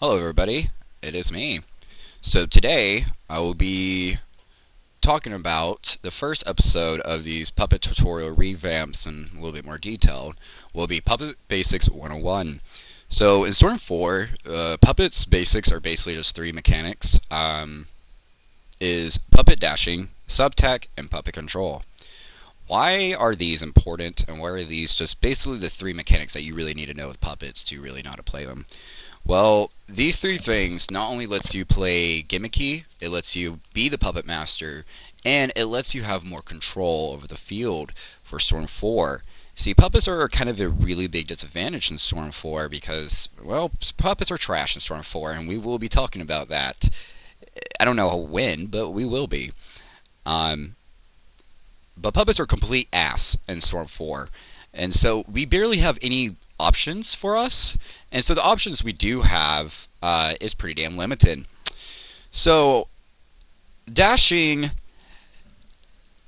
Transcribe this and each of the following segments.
Hello everybody, it is me. So today I will be talking about the first episode of these puppet tutorial revamps and a little bit more detailed will be Puppet Basics 101. So in Storm 4, Puppet's basics are basically just three mechanics. Is puppet dashing, subtech, and puppet control. Why are these important, and why are these just basically the three mechanics that you really need to know with puppets to really know how to play them? Well, these three things not only lets you play gimmicky, it lets you be the puppet master, and it lets you have more control over the field for Storm 4. See, puppets are kind of a really big disadvantage in Storm 4 because, well, puppets are trash in Storm 4, and we will be talking about that. I don't know when, but we will be. Um, but puppets are complete ass in Storm 4. And so we barely have any options for us. And so the options we do have is pretty damn limited. So dashing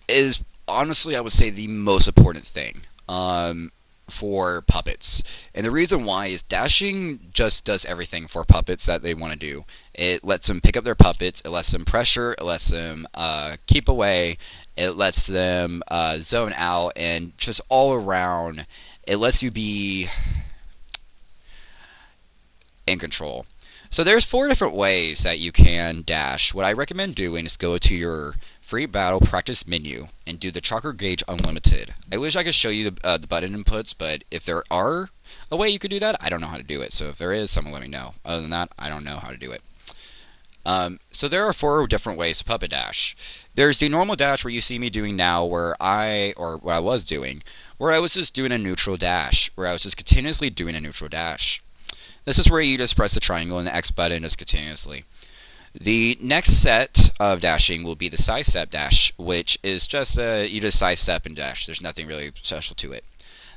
is honestly, I would say, the most important thing for puppets. And the reason why is dashing just does everything for puppets that they want to do. It lets them pick up their puppets, it lets them pressure, it lets them keep away, it lets them zone out, and just all around, it lets you be in control. So there's four different ways that you can dash. What I recommend doing is go to your free battle practice menu and do the chakra gauge unlimited. I wish I could show you the button inputs, but if there are a way you could do that, I don't know how to do it. So if there is, someone let me know. Other than that, I don't know how to do it. So there are four different ways to puppet dash. There's the normal dash where you see me doing now, or what I was doing, where I was just doing a neutral dash, where I was just continuously doing a neutral dash. This is where you just press the triangle and the X button just continuously. The next set of dashing will be the Sidestep dash, which is just you just sidestep and dash. There's nothing really special to it.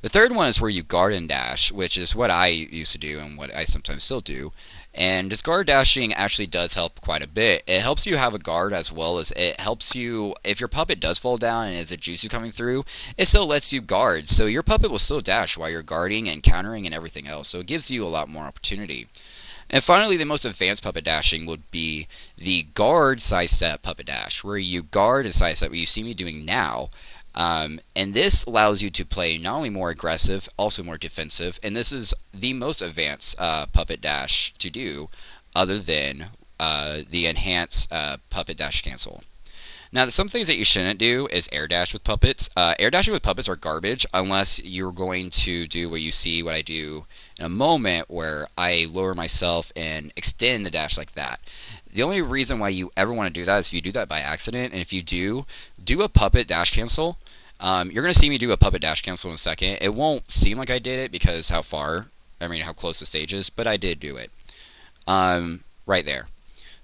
The third one is where you guard and dash, which is what I used to do and what I sometimes still do. And this guard dashing actually does help quite a bit. It helps you have a guard as well as it helps you, if your puppet does fall down and is a juicy coming through, it still lets you guard. So your puppet will still dash while you're guarding and countering and everything else. So it gives you a lot more opportunity. And finally, the most advanced puppet dashing would be the guard sidestep puppet dash, where you guard and sidestep, what you see me doing now. And this allows you to play not only more aggressive, also more defensive, and this is the most advanced puppet dash to do, other than the enhanced puppet dash cancel. Now, some things that you shouldn't do is air dash with puppets. Air dashing with puppets are garbage unless you're going to do what you see what I do in a moment, where I lower myself and extend the dash like that. The only reason why you ever want to do that is if you do that by accident, and if you do a puppet dash cancel, you're going to see me do a puppet dash cancel in a second. It won't seem like I did it because how close the stage is, but I did do it. Right there.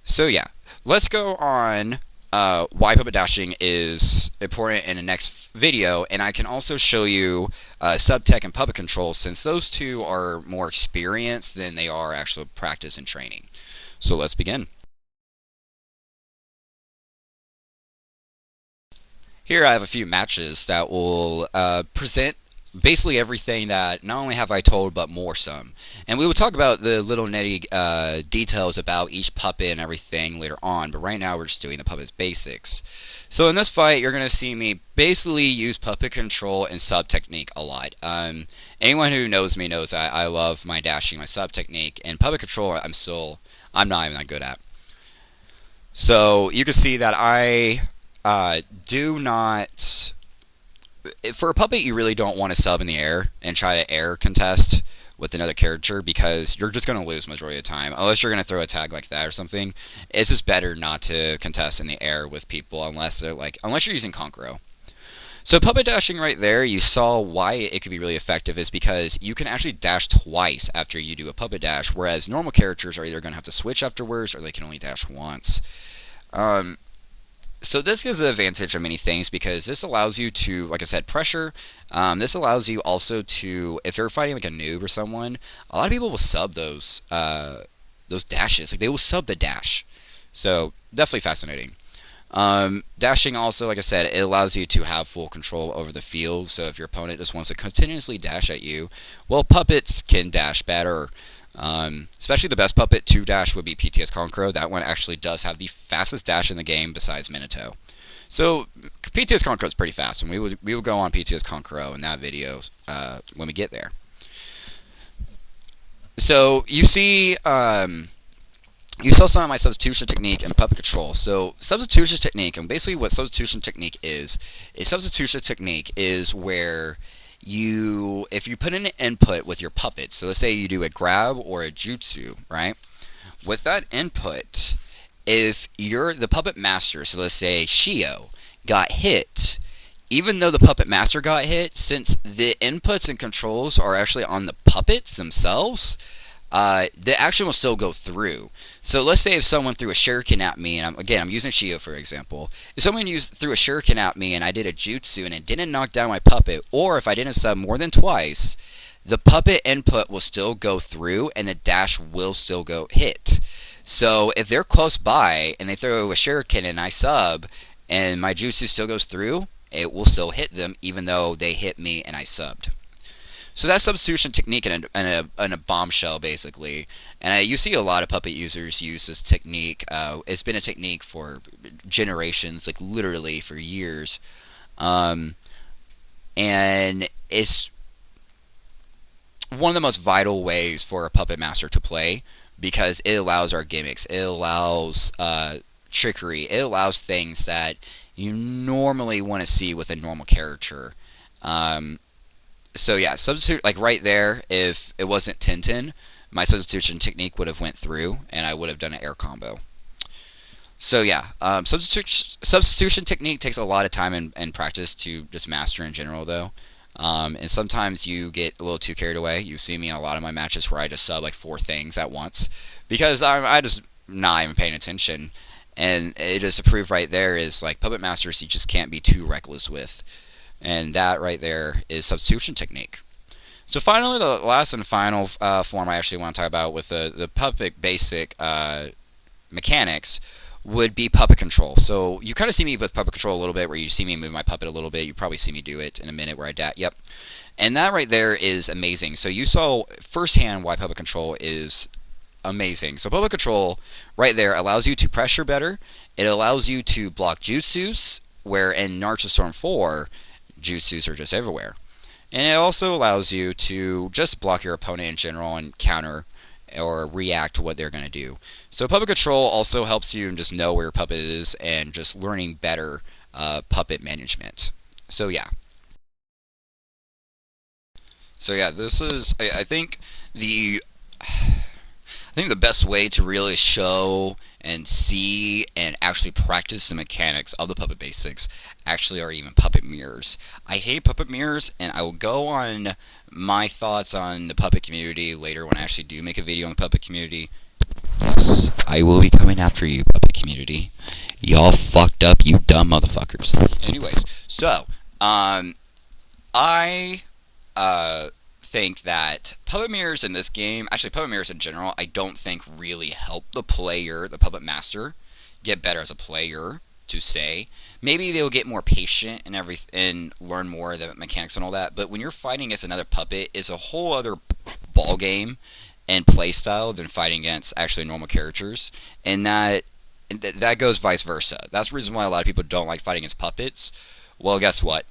So yeah, let's go on why puppet dashing is important in the next video, and I can also show you subtech and puppet control, since those two are more experienced than they are actual practice and training. So let's begin. Here I have a few matches that will present basically everything that not only have I told, but more some. And we will talk about the little nitty details about each puppet and everything later on, but right now we're just doing the puppet's basics. So in this fight, you're going to see me basically use puppet control and sub technique a lot. Anyone who knows me knows I love my dashing, my sub technique, and puppet control I'm not even that good at. So you can see that I do not... For a puppet, you really don't want to sub in the air and try to air contest with another character, because you're just going to lose majority of the time. Unless you're going to throw a tag like that or something, it's just better not to contest in the air with people unless you're using Conqueror. So puppet dashing right there, you saw why it could be really effective is because you can actually dash twice after you do a puppet dash, whereas normal characters are either going to have to switch afterwards or they can only dash once. So this gives an advantage of many things because this allows you to, like I said, pressure. This allows you also to, if you're fighting like a noob or someone, a lot of people will sub those dashes. Like they will sub the dash. So definitely fascinating. Dashing also, like I said, it allows you to have full control over the field. So if your opponent just wants to continuously dash at you, well, puppets can dash better. Especially the best puppet to dash would be PTS Conqueror. That one actually does have the fastest dash in the game besides Minato. So PTS Conqueror is pretty fast, and we will go on PTS Conqueror in that video when we get there. So you see, you saw some of my substitution technique and puppet control. So substitution technique, and basically what substitution technique is substitution technique is where if you put in an input with your puppet, so let's say you do a grab or a jutsu, right? With that input, if you're the puppet master, so let's say Shio got hit, even though the puppet master got hit, since the inputs and controls are actually on the puppets themselves, the action will still go through. So let's say if someone threw a shuriken at me, and I'm using Shio for example. If someone threw a shuriken at me and I did a jutsu and it didn't knock down my puppet, or if I didn't sub more than twice, the puppet input will still go through and the dash will still go hit. So if they're close by and they throw a shuriken and I sub and my jutsu still goes through, it will still hit them even though they hit me and I subbed. So that's substitution technique in a bombshell, basically. And you see a lot of puppet users use this technique. It's been a technique for generations, like literally for years. And it's one of the most vital ways for a puppet master to play because it allows our gimmicks. It allows trickery. It allows things that you normally want to see with a normal character. So yeah, substitute, like right there, if it wasn't Tintin, my substitution technique would have went through, and I would have done an air combo. So yeah, substitution technique takes a lot of time and practice to just master in general, though. And sometimes you get a little too carried away. You see me in a lot of my matches where I just sub like 4 things at once because I just not even paying attention. And it just to prove right there is like puppet masters you just can't be too reckless with. And that right there is substitution technique. So finally, the last and final form I actually want to talk about with the puppet basic mechanics would be puppet control. So you kind of see me with puppet control a little bit, where you see me move my puppet a little bit. You probably see me do it in a minute where yep. And that right there is amazing. So you saw firsthand why puppet control is amazing. So puppet control right there allows you to pressure better. It allows you to block jutsus, where in Naruto Storm 4, jutsus are just everywhere. And it also allows you to just block your opponent in general and counter or react to what they're going to do. So puppet control also helps you just know where your puppet is and just learning better puppet management. So yeah. This is I think the best way to really show and see and actually practice the mechanics of the puppet basics actually are even puppet mirrors. I hate puppet mirrors, and I will go on my thoughts on the puppet community later when I actually do make a video on the puppet community. Yes, I will be coming after you, puppet community. Y'all fucked up, you dumb motherfuckers. Anyways, so I think that puppet mirrors in this game, actually puppet mirrors in general, I don't think really help the player, the puppet master, get better as a player, to say. Maybe they'll get more patient and learn more of the mechanics and all that, but when you're fighting against another puppet, it's a whole other ball game and play style than fighting against actually normal characters, and that goes vice versa. That's the reason why a lot of people don't like fighting against puppets. Well, guess what?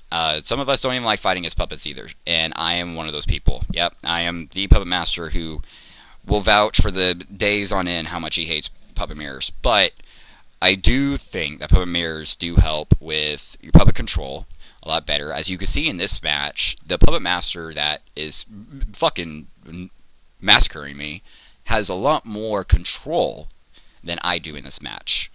Some of us don't even like fighting as puppets either, and I am one of those people. Yep, I am the puppet master who will vouch for the days on end how much he hates puppet mirrors. But I do think that puppet mirrors do help with your puppet control a lot better. As you can see in this match, the puppet master that is fucking massacring me has a lot more control than I do in this match.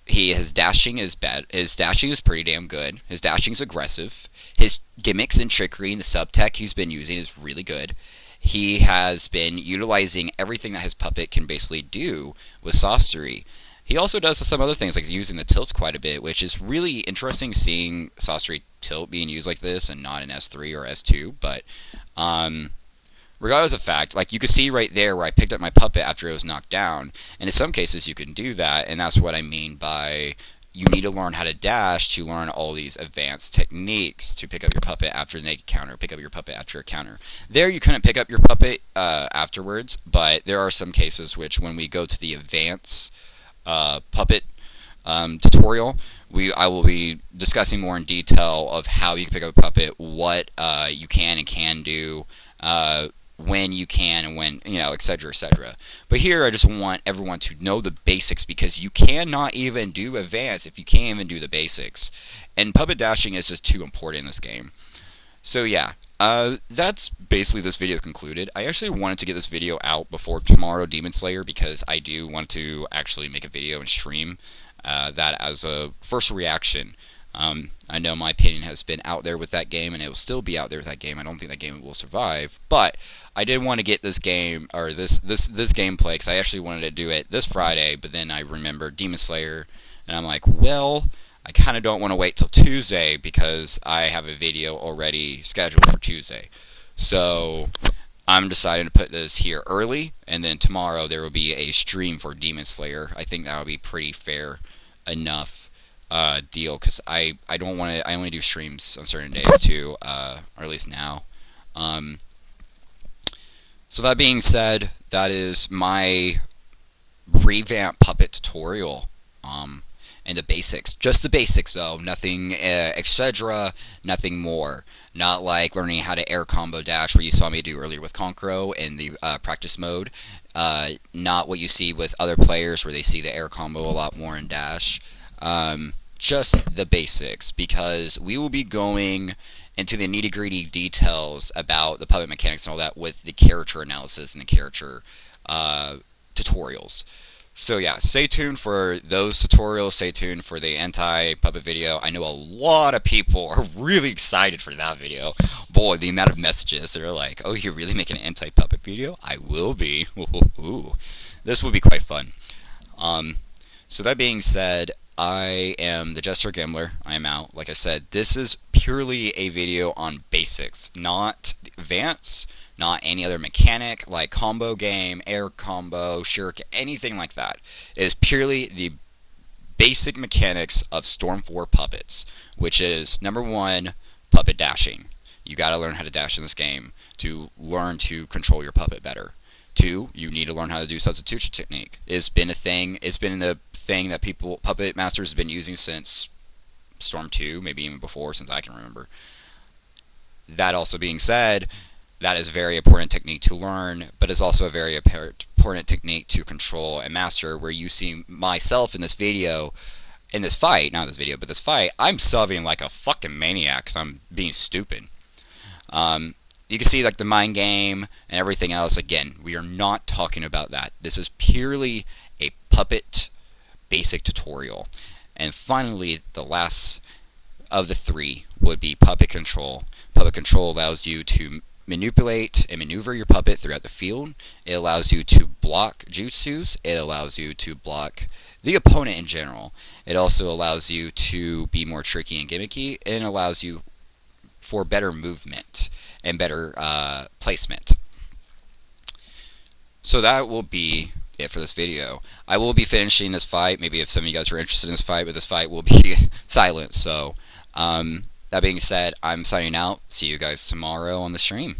His dashing is bad. His dashing is pretty damn good. His dashing is aggressive. His gimmicks and trickery and the sub-tech he's been using is really good. He has been utilizing everything that his puppet can basically do with sorcery. He also does some other things, like using the tilts quite a bit, which is really interesting seeing sorcery tilt being used like this and not in S3 or S2. But regardless of fact, like you can see right there where I picked up my puppet after it was knocked down, and in some cases you can do that, and that's what I mean by you need to learn how to dash to learn all these advanced techniques to pick up your puppet after the naked counter, pick up your puppet after a counter. There you couldn't pick up your puppet afterwards, but there are some cases which when we go to the advanced puppet tutorial, I will be discussing more in detail of how you can pick up a puppet, what you can and can do, when you can and when, etc., etc. But here I just want everyone to know the basics, because you cannot even do advanced if you can't even do the basics. And puppet dashing is just too important in this game. So yeah, that's basically this video concluded. I actually wanted to get this video out before tomorrow Demon Slayer, because I do want to actually make a video and stream that as a first reaction. I know my opinion has been out there with that game, and it will still be out there with that game. I don't think that game will survive, but I did want to get this game, or this gameplay, because I actually wanted to do it this Friday, but then I remembered Demon Slayer, and I'm like, well, I kind of don't want to wait till Tuesday, because I have a video already scheduled for Tuesday. So I'm deciding to put this here early, and then tomorrow there will be a stream for Demon Slayer. I think that would be pretty fair enough deal, because I don't want to. I only do streams on certain days too, or at least now. So that being said, that is my revamp puppet tutorial. And the basics, just the basics though, nothing etc., nothing more. Not like learning how to air combo dash, where you saw me do earlier with Concro in the practice mode. Not what you see with other players, where they see the air combo a lot more in dash. Just the basics, because we will be going into the nitty-gritty details about the puppet mechanics and all that with the character analysis and the character tutorials. So yeah, stay tuned for those tutorials, stay tuned for the anti-puppet video. I know a lot of people are really excited for that video. Boy, the amount of messages that are like, oh, you're really making an anti-puppet video? I will be. Ooh. This will be quite fun. So that being said, I am the Jester Gambler. I am out. Like I said, this is purely a video on basics, not advanced, not any other mechanic like combo game, air combo, shirk, anything like that. It is purely the basic mechanics of Storm 4 puppets, which is number 1, puppet dashing. You gotta learn how to dash in this game to learn to control your puppet better. 2, you need to learn how to do substitution technique. It's been a thing. It's been the thing that puppet masters have been using since Storm 2, maybe even before, since I can remember. That also being said, that is a very important technique to learn, but it's also a very important technique to control and master, where you see myself in this video, in this fight, not this video, but this fight, I'm subbing like a fucking maniac because I'm being stupid. You can see like the mind game and everything else. Again, we are not talking about that. This is purely a puppet basic tutorial. And finally, the last of the 3 would be puppet control. Puppet control allows you to manipulate and maneuver your puppet throughout the field. It allows you to block jutsus. It allows you to block the opponent in general. It also allows you to be more tricky and gimmicky, and allows you for better movement and better placement. So that will be it for this video. I will be finishing this fight. Maybe if some of you guys are interested in this fight, but this fight will be silent. So that being said, I'm signing out. See you guys tomorrow on the stream.